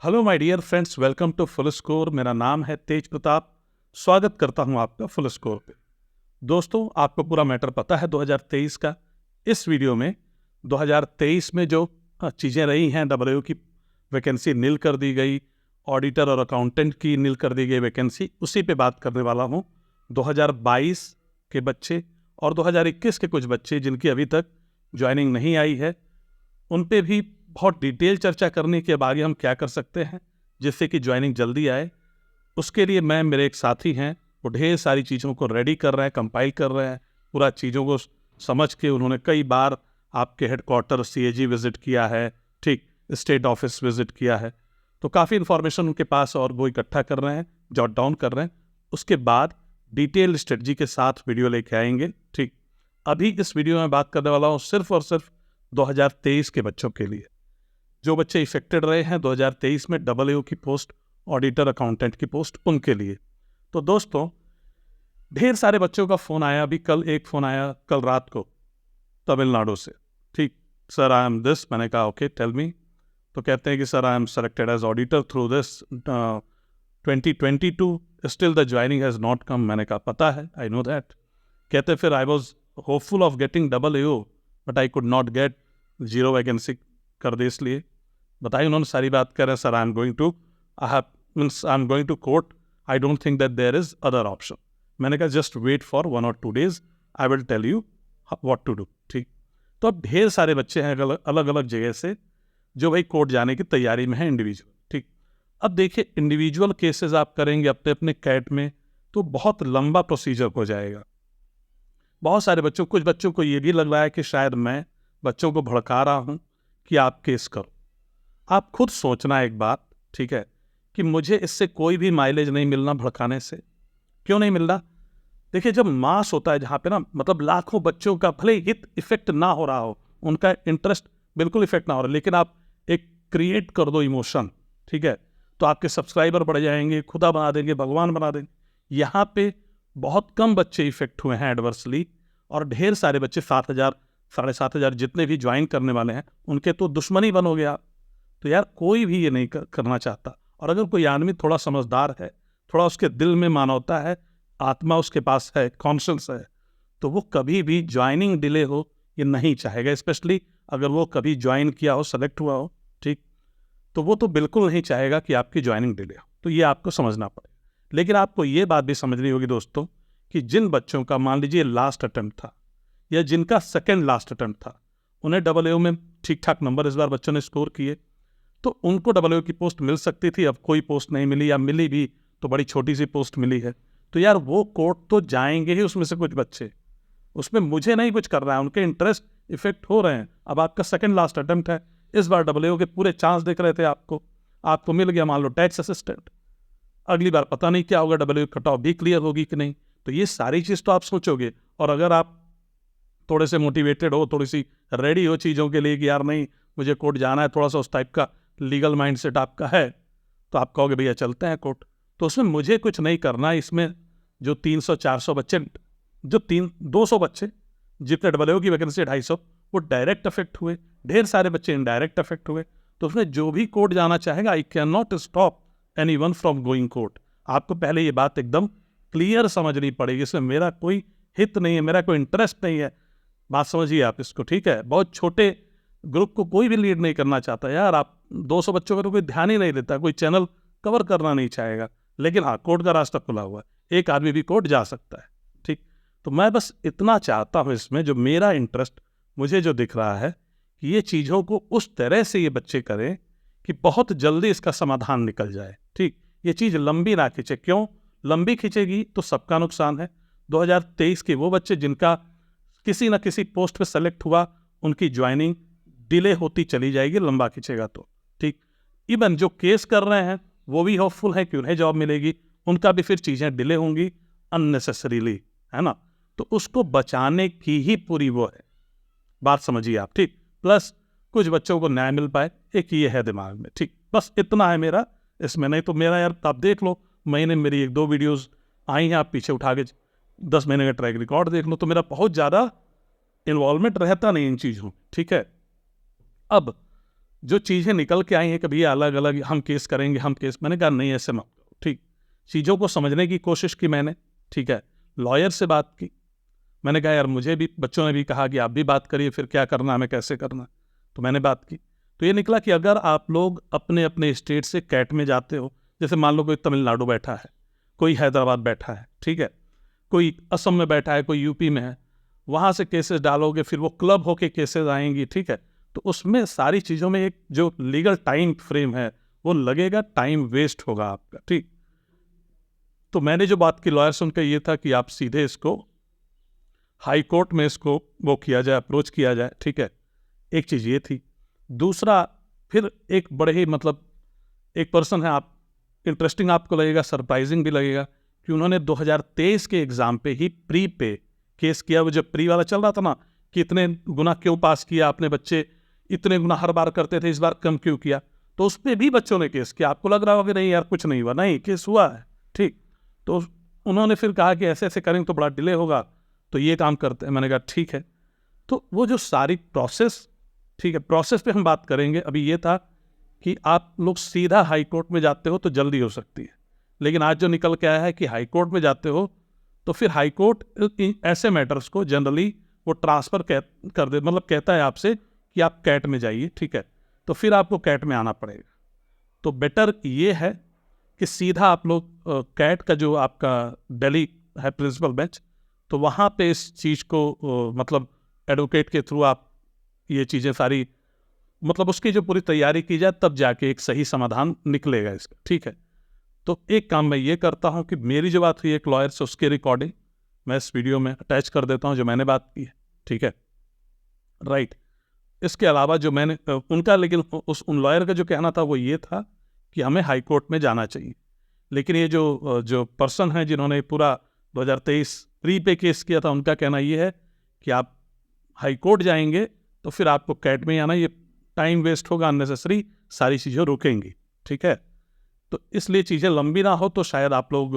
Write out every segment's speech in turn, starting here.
Hello my dear friends, welcome to full score. मेरा नाम है तेज प्रताप। स्वागत करता हूं आपका फुल स्कोर पे। दोस्तों, आपको पूरा मैटर पता है 2023 का। इस वीडियो में 2023 में जो चीज़ें रही हैं, डब्ल्यू की वैकेंसी नील कर दी गई, ऑडिटर और अकाउंटेंट की नील कर दी गई वैकेंसी, उसी पे बात करने वाला हूं। 2022 के बच्चे और 2021 के कुछ बच्चे जिनकी अभी तक ज्वाइनिंग नहीं आई है, उन पे भी बहुत डिटेल चर्चा करने के अब आगे हम क्या कर सकते हैं जिससे कि ज्वाइनिंग जल्दी आए। उसके लिए मेरे एक साथी हैं, वो ढेर सारी चीज़ों को रेडी कर रहे हैं, कंपाइल कर रहे हैं, पूरा चीज़ों को समझ के। उन्होंने कई बार आपके हेडक्वार्टर सीएजी विजिट किया है, ठीक, स्टेट ऑफिस विजिट किया है, तो काफ़ी इन्फॉर्मेशन उनके पास और वो इकट्ठा कर रहे हैं, जॉट डाउन कर रहे हैं। उसके बाद डिटेल स्ट्रेटजी के साथ वीडियो लेके आएंगे। ठीक, अभी इस वीडियो में बात करने वाला हूँ सिर्फ और सिर्फ 2023 के बच्चों के लिए, जो बच्चे इफेक्टेड रहे हैं 2023 में डब्ल्यू की पोस्ट, ऑडिटर अकाउंटेंट की पोस्ट, उनके लिए। तो दोस्तों, ढेर सारे बच्चों का फ़ोन आया। अभी कल एक फ़ोन आया, कल रात को, तमिलनाडु से। ठीक, सर आई एम दिस। मैंने कहा ओके, टेल मी। तो कहते हैं कि sir I am selected as auditor through this 2022, still the joining has not come. मैंने कहा पता है, आई नो दैट। कहते फिर I was hopeful of getting W but I could not get, zero vacancy कर दे। इसलिए बताइए, उन्होंने सारी बात कर रहे हैं, sir I am going to court, I don't think that there is other option. मैंने कहा just wait for 1 or 2 days, I will tell you what to do. ठीक, तो अब ढेर सारे बच्चे हैं अलग अलग जगह से जो भाई कोर्ट जाने की तैयारी में है, इंडिविजुअल। ठीक, अब देखिए, इंडिविजुअल केसेस आप करेंगे अपने अपने कैट में तो बहुत लंबा प्रोसीजर हो जाएगा। बहुत सारे बच्चों, कुछ बच्चों को ये भी लग रहा है कि शायद मैं बच्चों को भड़का रहा हूं कि आप केस करो। आप खुद सोचना एक बात, ठीक है, कि मुझे इससे कोई भी माइलेज नहीं मिलना भड़काने से। क्यों नहीं मिल रहा? देखिए, जब मास होता है जहाँ पे ना, मतलब लाखों बच्चों का भले हित इफेक्ट ना हो रहा हो, उनका इंटरेस्ट बिल्कुल इफेक्ट ना हो रहा, लेकिन आप एक क्रिएट कर दो इमोशन, ठीक है, तो आपके सब्सक्राइबर बढ़ जाएंगे, खुदा बना देंगे, भगवान बना देंगे। यहाँ पे बहुत कम बच्चे इफेक्ट हुए हैं एडवर्सली, और ढेर सारे बच्चे 7,000 7,500 जितने भी ज्वाइन करने वाले हैं, उनके तो दुश्मनी बनोगे आप। तो यार, कोई भी ये नहीं करना चाहता। और अगर कोई आदमी थोड़ा समझदार है, थोड़ा उसके दिल में मानवता है, आत्मा उसके पास है, कॉन्शियस है, तो वो कभी भी ज्वाइनिंग डिले हो ये नहीं चाहेगा। स्पेशली अगर वो कभी ज्वाइन किया हो, सेलेक्ट हुआ हो, ठीक, तो वो तो बिल्कुल नहीं चाहेगा कि आपकी ज्वाइनिंग डिले हो। तो ये आपको समझना पड़ेगा। लेकिन आपको ये बात भी समझनी होगी दोस्तों, कि जिन बच्चों का मान लीजिए लास्ट अटेम्प्ट था, या जिनका सेकेंड लास्ट अटेम्प्ट था, उन्हें डब्ल्यू में ठीक ठाक नंबर इस बार बच्चों ने स्कोर किए, तो उनको डब्ल्यू की पोस्ट मिल सकती थी। अब कोई पोस्ट नहीं मिली, या मिली भी तो बड़ी छोटी सी पोस्ट मिली है। तो यार, वो कोर्ट तो जाएंगे ही उसमें से कुछ बच्चे, उसमें मुझे नहीं कुछ करना है, उनके इंटरेस्ट इफेक्ट हो रहे हैं। अब आपका सेकंड लास्ट अटेम्प्ट है, इस बार डब्ल्यू के पूरे चांस दिख रहे थे आपको मिल गया, मान लो टैक्स असिस्टेंट। अगली बार पता नहीं क्या होगा, डब्ल्यू कट ऑफ भी क्लियर होगी कि नहीं। तो ये सारी चीज़ तो आप सोचोगे। और अगर आप थोड़े से मोटिवेटेड हो, थोड़ी सी रेडी हो चीज़ों के लिए कि यार नहीं, मुझे कोर्ट जाना है, थोड़ा सा उस टाइप का लीगल माइंडसेट आपका है, तो आप कहोगे भैया चलते हैं कोर्ट। तो उसमें मुझे कुछ नहीं करना। इसमें जो 300-400 बच्चे, जो 200 बच्चे जितने डब्ल्यू की वैकेंसी 250, वो डायरेक्ट अफेक्ट हुए, ढेर सारे बच्चे इनडायरेक्ट अफेक्ट हुए। तो उसमें जो भी कोर्ट जाना चाहेगा, I can not stop anyone from going court. आपको पहले ये बात एकदम क्लियर समझनी पड़ेगी। इसमें मेरा कोई हित नहीं है, मेरा कोई इंटरेस्ट नहीं है। बात समझिए आप इसको, ठीक है। बहुत छोटे ग्रुप को कोई भी लीड नहीं करना चाहता यार। आप 200 बच्चों का तो कोई ध्यान ही नहीं देता, कोई चैनल कवर करना नहीं चाहेगा। लेकिन हाँ, कोर्ट का रास्ता खुला हुआ है, एक आदमी भी कोर्ट जा सकता है, ठीक। तो मैं बस इतना चाहता हूँ इसमें, जो मेरा इंटरेस्ट मुझे जो दिख रहा है, कि ये चीज़ों को उस तरह से ये बच्चे करें कि बहुत जल्दी इसका समाधान निकल जाए, ठीक। ये चीज़ लंबी ना खींचे। क्यों लंबी खींचेगी? तो सबका नुकसान है। 2023 के वो बच्चे जिनका किसी न किसी पोस्ट पे सेलेक्ट हुआ, उनकी ज्वाइनिंग डिले होती चली जाएगी, लंबा खींचेगा तो, ठीक। इवन जो केस कर रहे हैं वो भी होपफुल है कि उन्हें जॉब मिलेगी, उनका भी फिर चीज़ें डिले होंगी अननेसेसरीली, है ना। तो उसको बचाने की ही पूरी वो है, बात समझिए आप, ठीक। प्लस कुछ बच्चों को न्याय मिल पाए, एक ये है दिमाग में, ठीक। बस इतना है मेरा इसमें। नहीं तो मेरा यार, आप देख लो, महीने मेरी 1-2 वीडियोस आई हैं, आप पीछे उठा के 10 महीने का ट्रैक रिकॉर्ड देख लो, तो मेरा बहुत ज़्यादा इन्वॉल्वमेंट रहता नहीं इन चीज़ों, ठीक है। अब जो चीज़ें निकल के आई हैं कभी अलग अलग, हम केस करेंगे, हम केस, मैंने कहा नहीं ऐसे मत करो, ठीक। चीज़ों को समझने की कोशिश की मैंने, ठीक है। लॉयर से बात की, मैंने कहा यार मुझे भी, बच्चों ने भी कहा कि आप भी बात करिए, फिर क्या करना, हमें कैसे करना, तो मैंने बात की। तो ये निकला कि अगर आप लोग अपने अपने स्टेट से कैट में जाते हो, जैसे मान लो कोई तमिलनाडु बैठा है, कोई हैदराबाद बैठा है, ठीक है, कोई असम में बैठा है, कोई यूपी में है, वहाँ से केसेस डालोगे, फिर वो क्लब होके केसेस आएंगी, ठीक है। तो उसमें सारी चीज़ों में एक जो लीगल टाइम फ्रेम है वो लगेगा, टाइम वेस्ट होगा आपका, ठीक। तो मैंने जो बात की लॉयर से उनका ये था कि आप सीधे इसको हाई कोर्ट में इसको वो किया जाए, अप्रोच किया जाए, ठीक है। एक चीज़ ये थी। दूसरा, फिर एक बड़े ही मतलब एक पर्सन है, आप इंटरेस्टिंग आपको लगेगा, सरप्राइजिंग भी लगेगा, कि उन्होंने 2023 के एग्ज़ाम पे ही प्री पे केस किया। वो जब प्री वाला चल रहा था ना कि इतने गुना क्यों पास किया आपने, बच्चे इतने गुना हर बार करते थे, इस बार कम क्यों किया, तो उस पर भी बच्चों ने केस किया। आपको लग रहा होगा कि नहीं यार कुछ नहीं हुआ, नहीं, केस हुआ है, ठीक। तो उन्होंने फिर कहा कि ऐसे ऐसे करेंगे तो बड़ा डिले होगा, तो ये काम करते हैं। मैंने कहा ठीक है। तो वो जो सारी प्रोसेस, ठीक है, प्रोसेस पे हम बात करेंगे। अभी ये था कि आप लोग सीधा हाई कोर्ट में जाते हो तो जल्दी हो सकती है, लेकिन आज जो निकल के आया है कि हाई कोर्ट में जाते हो तो फिर हाई कोर्ट ऐसे मैटर्स को जनरली वो ट्रांसफ़र कर दे, मतलब कहता है आपसे कि आप कैट में जाइए, ठीक है, तो फिर आपको कैट में आना पड़ेगा। तो बेटर ये है कि सीधा आप लोग कैट का जो आपका दिल्ली है प्रिंसिपल बेंच, तो वहाँ पे इस चीज़ को मतलब एडवोकेट के थ्रू आप ये चीज़ें सारी, मतलब उसकी जो पूरी तैयारी की जाए, तब जाके एक सही समाधान निकलेगा इसका, ठीक है। तो एक काम मैं ये करता हूँ कि मेरी जो बात हुई एक लॉयर से, उसकी रिकॉर्डिंग मैं इस वीडियो में अटैच कर देता हूँ जो मैंने बात की है, ठीक है, राइट। इसके अलावा जो मैंने उनका, लेकिन उन लॉयर का जो कहना था वो ये था कि हमें हाई कोर्ट में जाना चाहिए। लेकिन ये जो पर्सन है जिन्होंने पूरा 2023 प्री पे केस किया था, उनका कहना ये है कि आप हाई कोर्ट जाएंगे तो फिर आपको कैट में आना, ये टाइम वेस्ट होगा, अननेसेसरी सारी चीज़ें रुकेंगी, ठीक है। तो इसलिए चीज़ें लंबी ना हो, तो शायद आप लोग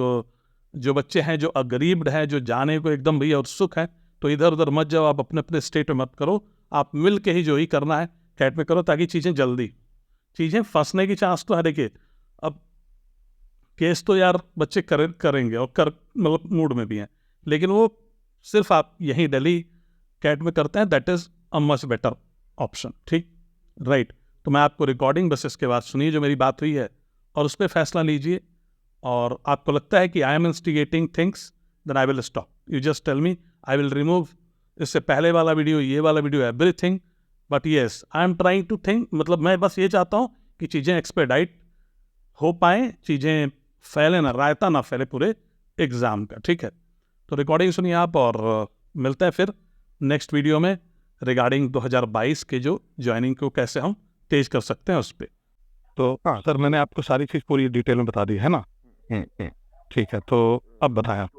जो बच्चे हैं जो अगरीब्ड हैं, जो जाने को एकदम भैया उत्सुक हैं, तो इधर उधर मत जाओ, आप अपने अपने स्टेट में मत करो, आप मिल के ही जो ही करना है कैट में करो, ताकि चीज़ें जल्दी, चीज़ें फंसने की चांस तो है। देखिए अब केस तो यार बच्चे करेंगे और मतलब मूड में भी हैं, लेकिन वो सिर्फ आप यहीं दिल्ली कैट में करते हैं, that is a much better option, ठीक, राइट। तो मैं आपको रिकॉर्डिंग बस इसके बाद सुनिए जो मेरी बात हुई है, और उस पर फैसला लीजिए। और आपको लगता है कि I am instigating things, then I will stop, you just tell me, I will remove इससे पहले वाला वीडियो, ये वाला video, everything. But yes, I am trying to think, मतलब मैं बस ये चाहता हूँ कि चीज़ें एक्सपेडाइट हो पाएँ, चीज़ें फैले ना, रायता ना फैले पूरे एग्ज़ाम का, ठीक है। तो रिकॉर्डिंग सुनिए आप, और मिलते हैं फिर नेक्स्ट वीडियो में रिगार्डिंग 2022 के जो ज्वाइनिंग को कैसे हम तेज कर सकते हैं उस पर। तो हाँ सर, मैंने आपको सारी चीज़ पूरी डिटेल में बता दी है ना। ठीक है, तो अब बताएं आप।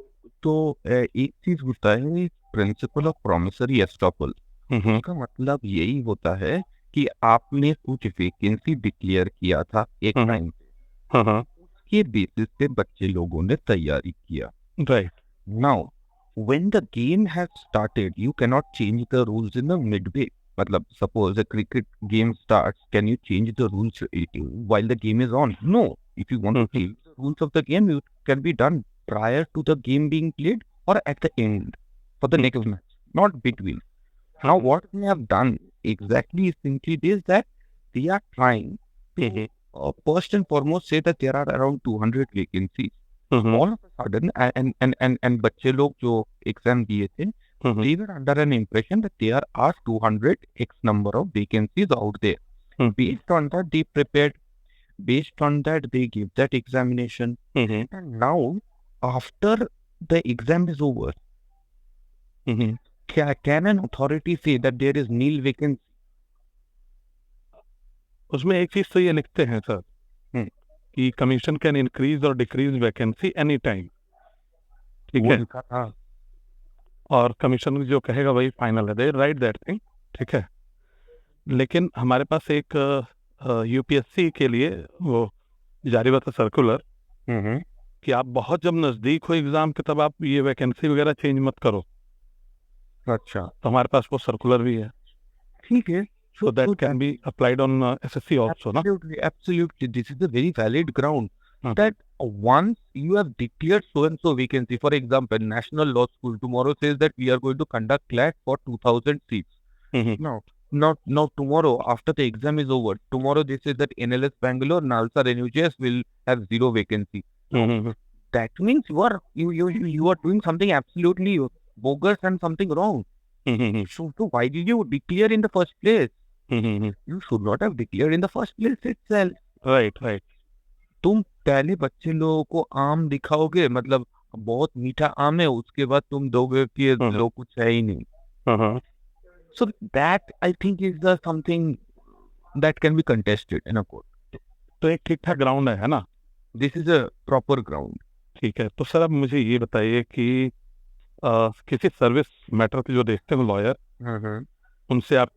तो एक चीज होता है प्रिंसिपल ऑफ प्रॉमिसरी एस्टॉपल। उसका मतलब यही होता है कि आपने कुछ वैकेंसी डिक्लेयर किया था एक टाइम पे, उसके बेसिस पे बच्चे लोगों ने तैयारी किया, right. Now when the game has started you can not change the rules in the midway. मतलब suppose a cricket game starts, can you change the rules while the game is on? No. If you want to change the rules of the game, you can be done prior to the game being played or at the end for the next match, not between. Now, what they have done exactly is simply this, that they are trying to first and foremost say that there are around 200 vacancies. All of a sudden, and बच्चे लोग जो exam दिए थे, they were under an impression that there are 200 x number of vacancies out there. Based on that, they prepared. Based on that, they give that examination. And now, after the exam is over, can an authority say that there is nil vacancy? उसमें एक चीज़ तो ये लिखते हैं sir कि commission can increase और decrease vacancy any time, ठीक है। हाँ, और कमीशन जो कहेगा वही फाइनल है, दे राइट दैट थिंग, ठीक है। लेकिन हमारे पास एक यूपीएससी के लिए वो जारी हुआ था सर्कुलर कि आप बहुत जब नज़दीक हो एग्ज़ाम के तब आप ये वैकेंसी वगैरह चेंज मत करो। अच्छा, तो हमारे पास वो सर्कुलर भी है। ठीक है। So that can be applied on SSC also, na? Absolutely, absolutely. This is a very valid ground. Mhm. That once you have declared so and so vacancy, for example, National Law School tomorrow says that we are going to conduct CLAT for 2,000 seats. Mhm. Now tomorrow after the exam is over, tomorrow they say that NLS Bangalore, Nalsar NUJS will have 0 vacancy. Mhm. That means you are doing something absolutely bogus and something wrong. Mhm. So why did you declare in the first place? Mhm. You should not have declared in the first place itself. Right, right. तुम पहले बच्चे लोगों को आम दिखाओगे, मतलब बहुत मीठा आम है, उसके बाद तुम दोगे कि ये लोग कुछ है ही नहीं. Uh-huh. So that I think is the something that can be contested in a court. तो एक ठीक ठाक ग्राउंड है ना? This is a proper ground. ठीक है, तो सर अब मुझे ये बताइए कि किसी सर्विस मैटर के जो देखते हो लॉयर, उनसे आप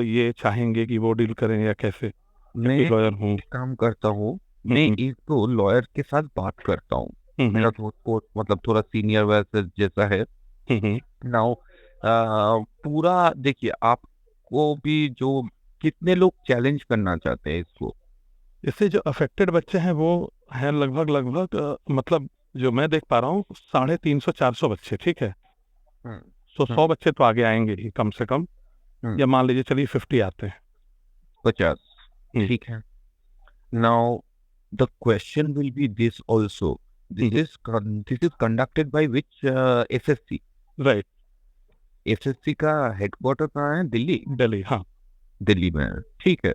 ये चाहेंगे कि वो डील करें या कैसे? मैं लॉयर हूँ. काम करता हूँ, मैं एक तो लॉयर के साथ बात करता हूँ. मेरा मतलब थोड़ा सीनियर वैसे जैसा है. नाउ पूरा देखिए, आपको भी जो कितने लोग चैलेंज करना चाहते हैं इसको. इससे जो अफेक्टेड बच्चे हैं वो हैं लगभग मतलब जो मैं देख पा रहा हूँ 350-400 बच्चे, ठीक है? तो 100 बच्चे तो आगे आएंगे ही कम से कम, या मान लीजिए चलिए 50 आते हैं. 50, ठीक है. Now the question will be this also. This is conducted by which SSC? Right. SSC का हेडक्वार्टर कहाँ है? दिल्ली. हाँ, दिल्ली में, ठीक है.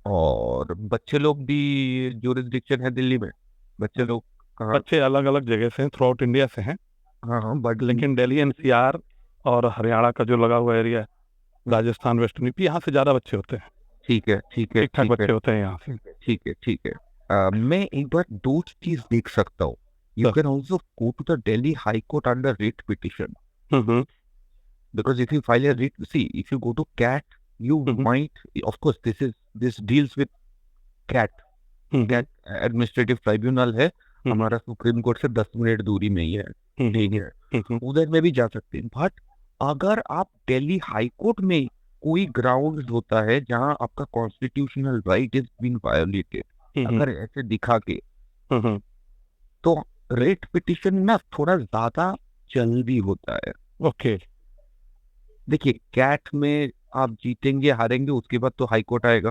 और बच्चे लोग भी ज्यूरिसडिक्शन है दिल्ली में. बच्चे लोग कहाँ? बच्चे अलग अलग जगह से थ्रू आउट इंडिया से हैं. हाँ, बट लेकिन दिल्ली एनसीआर और हरियाणा का जो लगा हुआ एरिया है, राजस्थान, वेस्टर्न यूपी, यहाँ से ज्यादा बच्चे होते हैं. ठीक है. ठीक ठाक बच्चे होते हैं यहाँ से. ठीक है. मैं एक बार दो चीज देख सकता हूँ. You can also go to the Delhi high court under writ petition. Because if you file a writ, see, if you go to CAT, you might, of course, this deals with CAT. CAT administrative tribunal है, हमारा supreme court से 10 minute दूरी में ही है. ठीक है, उधर में भी जा सकते हैं. बट अगर आप दिल्ली हाई कोर्ट में कोई ग्राउंड होता है जहां आपका constitutional right is being violated, अगर ऐसे दिखा के, तो रेट पिटिशन ना थोड़ा ज्यादा जल्दी होता है. ओके. देखिए, कैट में आप जीतेंगे हारेंगे, उसके बाद तो हाई कोर्ट आएगा.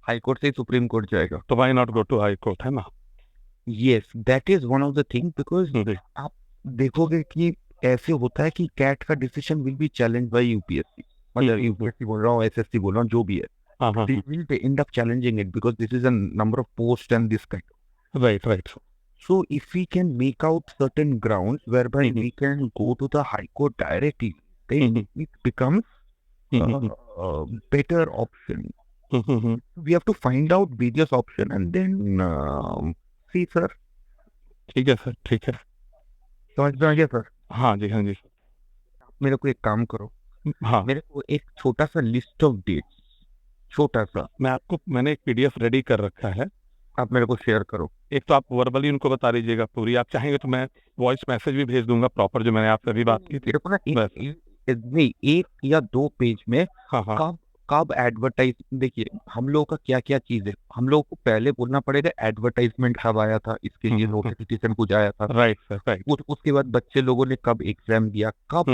हाई कोर्ट से सुप्रीम कोर्ट जाएगा. तो why not go to high court, है ना? Yes, that is one of the thing. Because आप देखोगे कि ऐसे होता है कि कैट का decision will be challenge by UPSC. मतलब यूपीएससी बोल रहा हूँ, एसएससी बोल रहा हूँ, जो भी है. They will end up challenging it because this is a number of posts and this kind. Right. So if we can make out certain grounds whereby we can go to the high court directly, then it becomes a better option. We have to find out various options and then see, sir. ठीक है sir, ठीक है. समझ में आ गया sir? हाँ जी. मेरे को एक काम करो. हाँ, मेरे को एक छोटा सा लिस्ट ऑफ डेट्स, छोटा सा, मैंने एक पीडीएफ रेडी कर रखा है, आप मेरे को शेयर करो. एक तो आप वर्बली उनको बता दीजिएगा पूरी, आप चाहेंगे तो मैं वॉइस मैसेज भी भेज दूंगा प्रॉपर, जो मैंने आपसे अभी बात की थी. मेरे को ना एक या दो पेज में कब एडवर्टाइज, देखिए हम लोगों का क्या क्या चीज है. हम लोगों को पहले बोलना पड़ेगा एडवर्टाइजमेंट कब आया था, इसके लिए नोटिफिकेशन कुछ आया था. राइट. उसके बाद बच्चे लोगों ने कब एग्जाम दिया, कब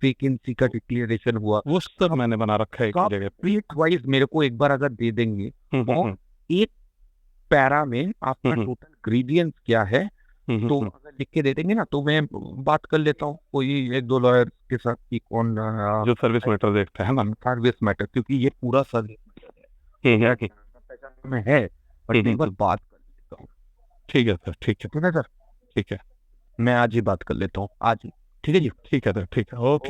वैकेंसी का डिक्लेरेशन हुआ, वो सब मैंने बना रखा है एक जगह. डेट वाइज मेरे को एक बार अगर दे देंगे, और एक पैरा में आपका टोटल ग्रेडियंस क्या है, तो अगर लिख के दे देंगे ना, तो मैं बात कर लेता हूँ कोई एक दो लॉयर के साथ कि कौन जो सर्विस मैटर देखता है ना. सर्विस मैटर, क्योंकि ये पूरा सर्विस मैटर में है. पर एक बार बात कर लेता हूँ. ठीक है सर, ठीक है सर. ठीक है, मैं आज ही बात कर लेता हूँ, आज ही. ठीक है जी. ठीक है सर, ठीक है. ओके.